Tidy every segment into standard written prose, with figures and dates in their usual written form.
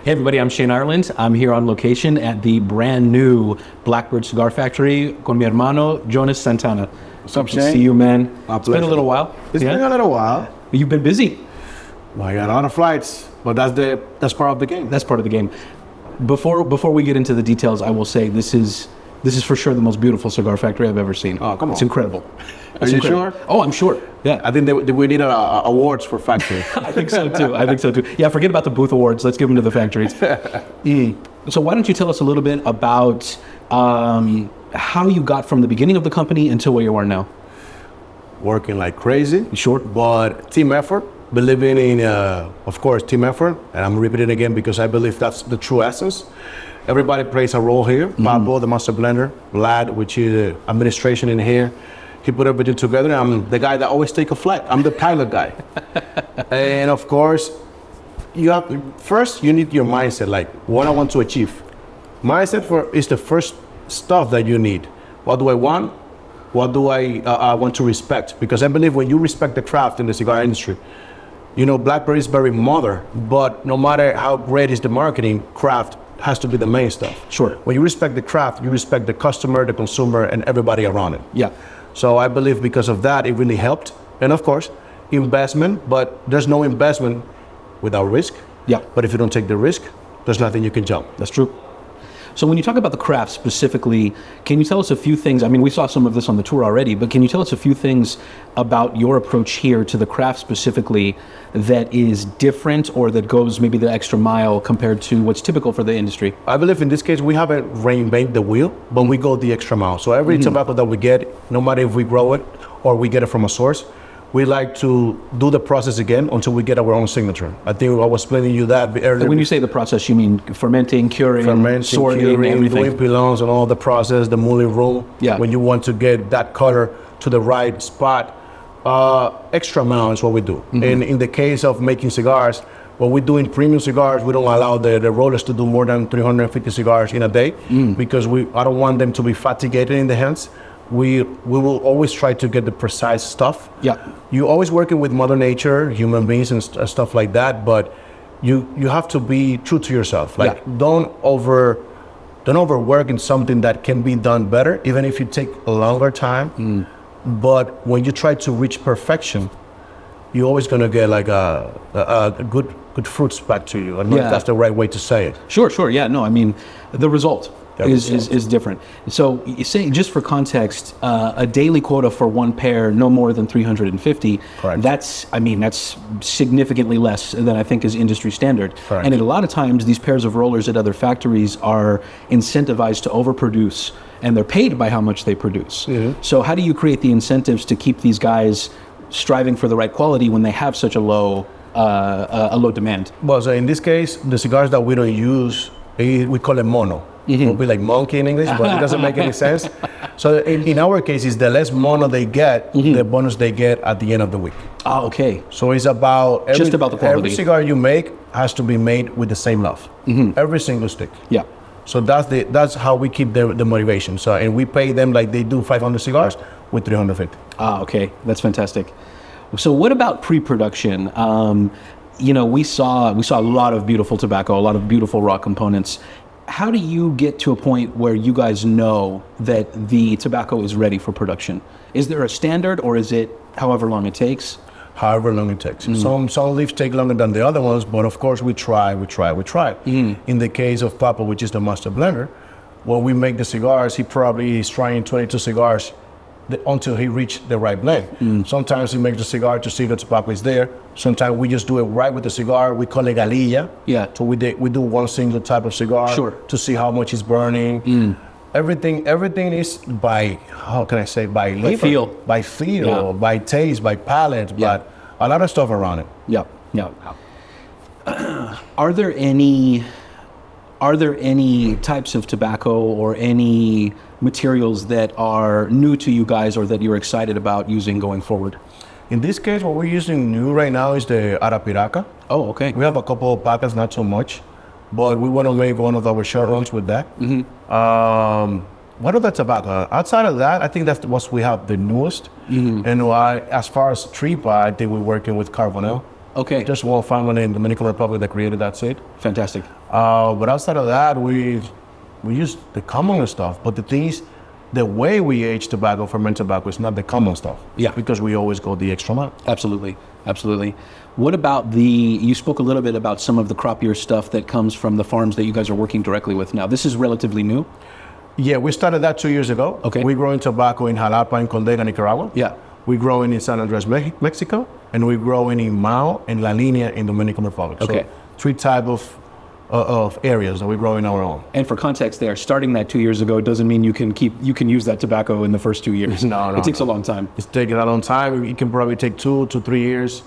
Hey everybody, I'm Shane Ireland. I'm here on location at the brand new Blackbird Cigar Factory con mi hermano, Jonas Santana. What's up, Shane? See you, man. It's been a little while. It's been a little while. You've been busy. Well, I got a lot of flights, but that's part of the game. That's part of the game. Before we get into the details, I will say this is for sure the most beautiful cigar factory I've ever seen. Oh, come on. It's incredible. Are you sure? Oh, I'm sure. Yeah. I think we need awards for factory. I think so too. Yeah, forget about the booth awards. Let's give them to the factories. So why don't you tell us a little bit about how you got from the beginning of the company until where you are now? Working like crazy. Sure. But team effort. Believing in, of course, team effort. And I'm repeating it again because I believe that's the true essence. Everybody plays a role here. Pablo, the master blender, Vlad, which is administration in here. He put everything together. I'm the guy that always take a flight. I'm the pilot guy. And of course, you need your mindset, like what I want to achieve. Mindset is the first stuff that you need. What do I want? What do I want to respect? Because I believe when you respect the craft in the cigar industry, you know, Blackbird is very modern, but no matter how great is the marketing, craft has to be the main stuff. Sure. When you respect the craft, you respect the customer, the consumer, and everybody around it. Yeah. So I believe because of that, it really helped. And of course, investment, but there's no investment without risk. Yeah. But if you don't take the risk, there's nothing you can jump. That's true. So when you talk about the craft specifically, can you tell us a few things? I mean, we saw some of this on the tour already, but can you tell us a few things about your approach here to the craft specifically that is different or that goes maybe the extra mile compared to what's typical for the industry? I believe in this case, we haven't reinvented the wheel, but we go the extra mile. So every tobacco that we get, no matter if we grow it or we get it from a source, we like to do the process again until we get our own signature. I think I was explaining you that earlier. When you say the process, you mean fermenting, curing, sorting, curing, everything? doing pilons and all the process, the mulling room. Yeah. When you want to get that color to the right spot, extra mile is what we do. And in the case of making cigars, what we do in premium cigars, we don't allow the rollers to do more than 350 cigars in a day because I don't want them to be fatigued in the hands. We will always try to get the precise stuff. Yeah. You're always working with Mother Nature, human beings and stuff like that, but you have to be true to yourself. Like don't overwork in something that can be done better, even if you take a longer time. But when you try to reach perfection, you're always gonna get like a good fruits back to you. I know if that's the right way to say it. Sure. Yeah. No, I mean the result. Is different. So you say, just for context, a daily quota for one pair, no more than 350. Correct. That's significantly less than I think is industry standard. Correct. And a lot of times these pairs of rollers at other factories are incentivized to overproduce, and they're paid by how much they produce. So how do you create the incentives to keep these guys striving for the right quality when they have such a low demand? Well, so in this case, the cigars that we don't use, we call them mono. It would be like monkey in English, but it doesn't make any sense. So in our case, it's the less mono they get, the bonus they get at the end of the week. Oh, okay. So it's about just about the quality. Every cigar you make has to be made with the same love. Every single stick. Yeah. So that's how we keep the motivation. So and we pay them like they do 500 cigars with 350. Ah, okay, that's fantastic. So what about pre-production? We saw a lot of beautiful tobacco, a lot of beautiful raw components. How do you get to a point where you guys know that the tobacco is ready for production? Is there a standard, or is it however long it takes? However long it takes. Some leaves take longer than the other ones, but of course we try. In the case of Papa, which is the master blender, when we make the cigars, he probably is trying 22 cigars until he reached the right blend. Sometimes he makes the cigar to see if the tobacco is there. Sometimes we just do it right with the cigar. We call it galilla. Yeah. So we do one single type of cigar to see how much is burning. Everything is by, how can I say, by labor, by feel, by taste, by palate, but a lot of stuff around it. Yeah. Are there any types of tobacco or any materials that are new to you guys or that you're excited about using going forward? In this case, what we're using new right now is the Arapiraca. Oh, okay. We have a couple of packets, not so much, but we want to make one of our short runs with that. What other tobacco? Outside of that, I think that's what we have the newest. And as far as Tripa, I think we're working with Carbonell. Okay. Just one family in the Dominican Republic that created that seed. Fantastic. But outside of that, we use the common stuff. But the thing is, the way we age tobacco, ferment tobacco, is not the common stuff. Yeah. Because we always go the extra mile. Absolutely, absolutely. What about you spoke a little bit about some of the crop year stuff that comes from the farms that you guys are working directly with now. This is relatively new? Yeah, we started that 2 years ago. Okay. We're growing tobacco in Jalapa and Condega, Nicaragua. Yeah. We're growing in San Andres, Mexico, and we're growing in Mao and La Linea in Dominican Republic. Okay. So 3 types of areas that we're growing our own. And for context there, starting that 2 years ago doesn't mean you can use that tobacco in the first 2 years. No, It takes a long time. It's taking a long time. It can probably take 2 to 3 years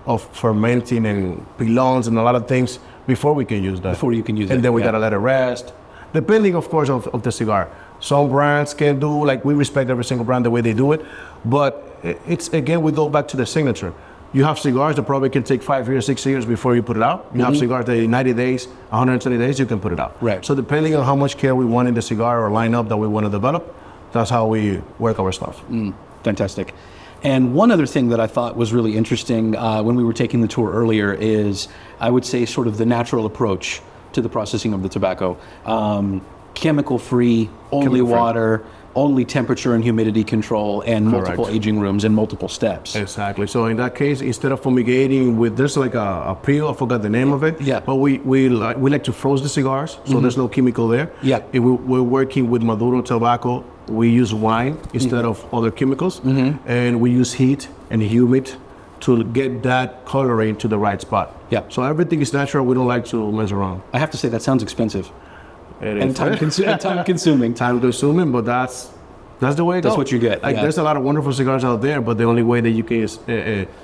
of fermenting and pilons and a lot of things before we can use that. Before you can use it. And then we gotta let it rest. Depending, of course, of the cigar. Some brands can do, like we respect every single brand the way they do it, but it's, again, we go back to the signature. You have cigars that probably can take 5 years, 6 years before you put it out. You have cigars that in 90 days, 120 days, you can put it out. Right. So depending on how much care we want in the cigar or lineup that we want to develop, that's how we work our stuff. Fantastic. And one other thing that I thought was really interesting when we were taking the tour earlier is, I would say, sort of the natural approach to the processing of the tobacco. Chemical-free, only Chemical-free. water, only temperature and humidity control, and multiple Correct. aging rooms and multiple steps. Exactly. So in that case, instead of fumigating with, there's like a peel, I forgot the name of it. Yeah. But we like to froze the cigars, so there's no chemical there. Yeah. If we're working with Maduro tobacco, we use wine instead of other chemicals, and we use heat and humid to get that coloring to the right spot. Yeah. So everything is natural. We don't like to mess around. I have to say, that sounds expensive It and is. time consuming. Time consuming, but that's the way it That's goes. what you get, Like, yeah. there's a lot of wonderful cigars out there, but the only way that you can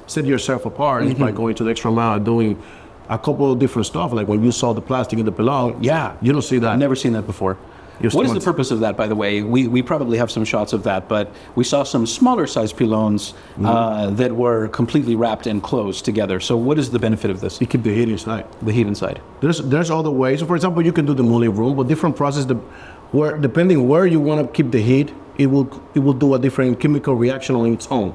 set yourself apart is by going to the extra mile, doing a couple of different stuff. Like when you saw the plastic in the pilon, Yeah. you don't see that. I've never seen that before. You're What is the still- purpose of that, by the way? We probably have some shots of that, but we saw some smaller size pilons that were completely wrapped and closed together. So what is the benefit of this? You keep the heat inside. The heat inside. There's other ways. So for example, you can do the muley room, but different process. Depending where you want to keep the heat, it will do a different chemical reaction on its own.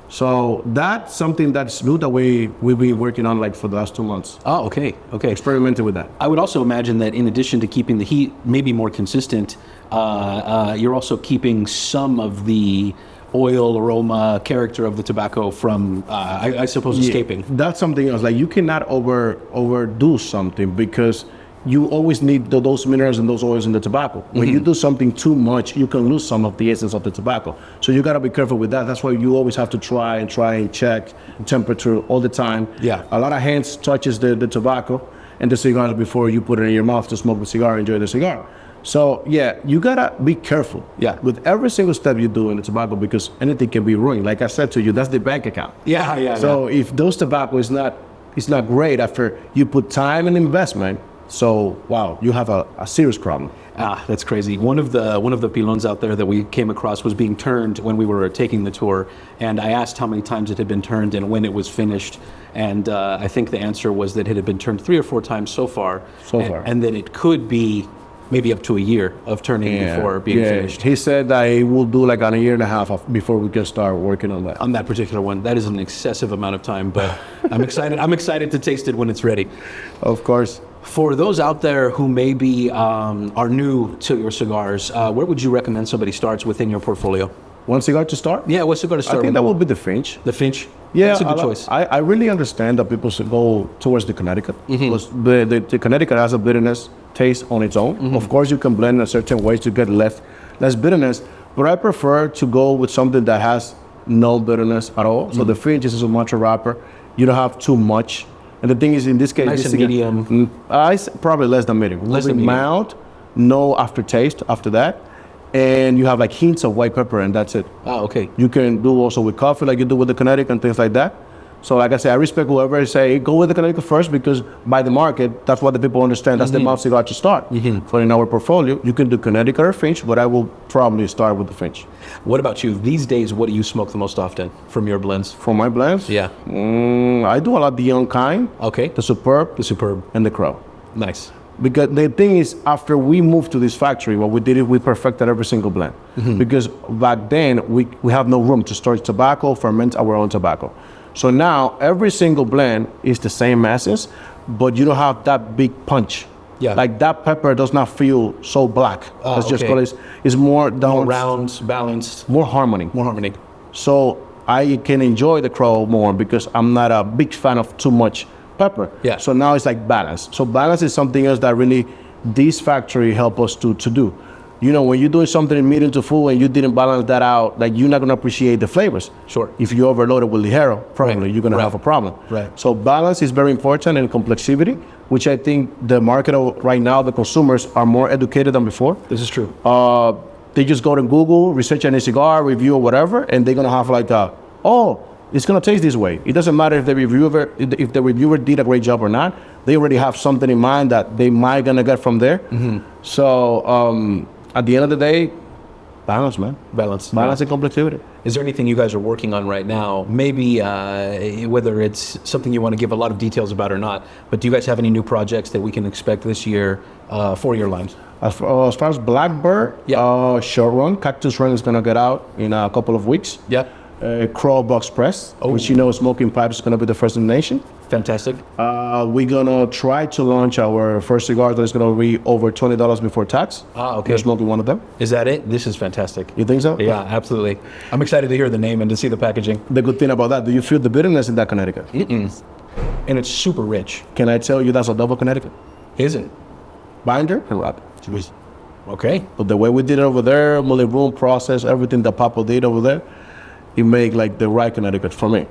So that's something that's new that we've been working on like for the last 2 months. Oh, okay, okay. Experimenting with that. I would also imagine that in addition to keeping the heat maybe more consistent, you're also keeping some of the oil, aroma, character of the tobacco from, I suppose, escaping. That's something else. Like you cannot overdo something because you always need those minerals and those oils in the tobacco. When you do something too much, you can lose some of the essence of the tobacco. So you gotta be careful with that. That's why you always have to try and check temperature all the time. Yeah. A lot of hands touches the tobacco and the cigars before you put it in your mouth to smoke the cigar, enjoy the cigar. So yeah, you gotta be careful. Yeah. With every single step you do in the tobacco because anything can be ruined. Like I said to you, that's the bank account. Yeah. So if those tobacco is not great after you put time and investment, so wow, you have a serious problem. That's crazy. One of the pilons out there that we came across was being turned when we were taking the tour, and I asked how many times it had been turned and when it was finished, and I think the answer was that it had been turned 3 or 4 times so far. And that it could be maybe up to a year of turning before being finished. He said that it will do like a year and a half before we can start working on that. On that particular one, that is an excessive amount of time, but I'm excited. I'm excited to taste it when it's ready. Of course. For those out there who maybe are new to your cigars, where would you recommend somebody starts within your portfolio? One cigar to start? Yeah, what cigar to start I think with? that will be the Finch. The Finch? Yeah, That's a good choice. I really understand that people should go towards the Connecticut because the Connecticut has a bitterness taste on its own. Of course, you can blend in a certain way to get less bitterness, but I prefer to go with something that has no bitterness at all. So the Finch is a Sumatra wrapper. You don't have too much. And the thing is, in this case, Nice and medium. Probably less than medium. Less than medium. Mild, no aftertaste after that, and you have like hints of white pepper, and that's it. Oh, okay. You can do also with coffee, like you do with the Connecticut and things like that. So, like I say, I respect whoever say go with the Connecticut first because by the market, that's what the people understand. That's the mouth cigar to start. But in our portfolio, you can do Connecticut or Finch, but I will probably start with the Finch. What about you? These days, what do you smoke the most often from your blends? For my blends, Yeah. I do a lot of the Young Kind, Okay. the Superb, The Superb. and the Crow. Nice. Because the thing is, after we moved to this factory, what we did is we perfected every single blend. Because back then, we have no room to store tobacco, ferment our own tobacco. So now, every single blend is the same essence, but you don't have that big punch. Yeah. Like that pepper does not feel so black. It's just okay. because it's more down, More round, balanced, more harmony. more harmony. So I can enjoy the crow more because I'm not a big fan of too much pepper. Yeah. So now it's like balance. So balance is something else that really this factory help us to do. You know, when you're doing something in medium to full and you didn't balance that out, like you're not gonna appreciate the flavors. Sure. If you overload it with ligero, probably you're gonna have a problem. Right. So balance is very important, and complexity, which I think the market right now, the consumers are more educated than before. This is true. They just go to Google, research any cigar, review or whatever, and they're gonna have like it's gonna taste this way. It doesn't matter if the reviewer did a great job or not. They already have something in mind that they might gonna get from there. So at the end of the day, balance, man. Balance. Balance and complexity. Is there anything you guys are working on right now? Maybe whether it's something you want to give a lot of details about or not, but do you guys have any new projects that we can expect this year for your lines? As far as Blackbird, short run, Cactus Run is gonna get out in a couple of weeks. Yeah. Crow Box Press, which you know, smoking pipes is gonna be the first in the nation. Fantastic. We're gonna try to launch our first cigar that is gonna be over $20 before tax. Okay. You're smoking one of them. Is that it? This is fantastic. You think so? Yeah, absolutely. I'm excited to hear the name and to see the packaging. The good thing about that, do you feel the bitterness in that Connecticut? And it's super rich. Can I tell you that's a double Connecticut? Is it? Binder and wrap. Okay. But the way we did it over there, multi room process, everything that Papa did over there, it made like the right Connecticut for me.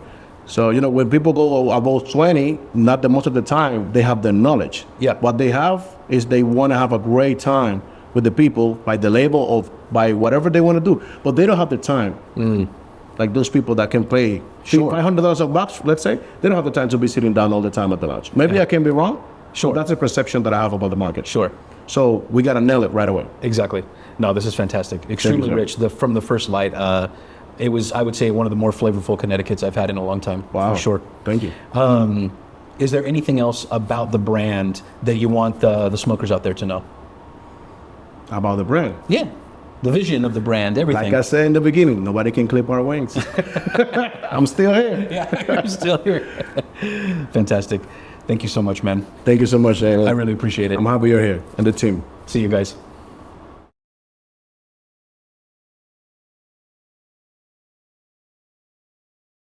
So, you know, when people go above 20, not the most of the time, they have the knowledge. Yeah. What they have is they want to have a great time with the people by the label or by whatever they want to do. But they don't have the time. Like those people that can pay $500 a box, let's say, they don't have the time to be sitting down all the time at the lounge. Maybe I can be wrong. Sure. But that's a perception that I have about the market. Sure. So we got to nail it right away. Exactly. No, this is fantastic. Extremely rich. From the first light, it was, I would say, one of the more flavorful Connecticut's I've had in a long time. Wow. For sure. Thank you. Is there anything else about the brand that you want the smokers out there to know? About the brand? Yeah. The vision of the brand, everything. Like I said in the beginning, nobody can clip our wings. I'm still here. Yeah, you're still here. Fantastic. Thank you so much, man. Thank you so much, Jalen. I really appreciate it. I'm happy you're here and the team. See you guys.